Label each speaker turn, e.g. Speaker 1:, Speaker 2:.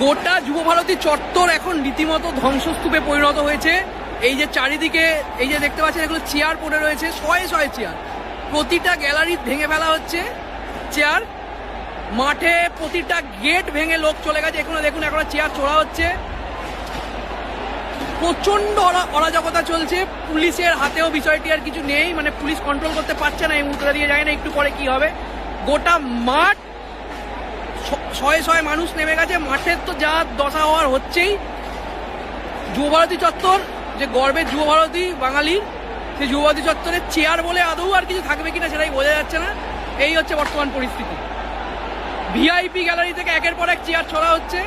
Speaker 1: গোটা যুবভারতী চত্বর এখন রীতিমতো ধ্বংসস্তূপে পরিণত হয়েছে। এই যে চারিদিকে এই যে দেখতে পাচ্ছেন এগুলো চেয়ার পড়ে রয়েছে, শয়ে শয়ে চেয়ার, প্রতিটা গ্যালারি ভেঙে ফেলা হচ্ছে চেয়ার। মাঠে প্রতিটা গেট ভেঙে লোক চলে গেছে, এখনো দেখুন এখনো চেয়ার ছোড়া হচ্ছে। প্রচন্ড অরাজকতা চলছে, পুলিশের হাতেও বিষয়টি আর কিছু নেই, মানে পুলিশ কন্ট্রোল করতে পারছে না এই মুহূর্তে দিয়ে, যায় না একটু পরে কি হবে। গোটা মাঠ শয়ে শয়ে মানুষ নেমে গেছে, মাঠের তো যা দশা হওয়ার হচ্ছেই। যুবভারতী চত্বর যে গর্বের যুবভারতী বাঙালির, সেই যুবভারতী চত্বরের চেয়ার বলে আদৌ আর কিছু থাকবে কিনা সেটাই বোঝা যাচ্ছে না। এই হচ্ছে বর্তমান পরিস্থিতি। ভিআইপি গ্যালারি থেকে একের পর এক চেয়ার ছড়া হচ্ছে।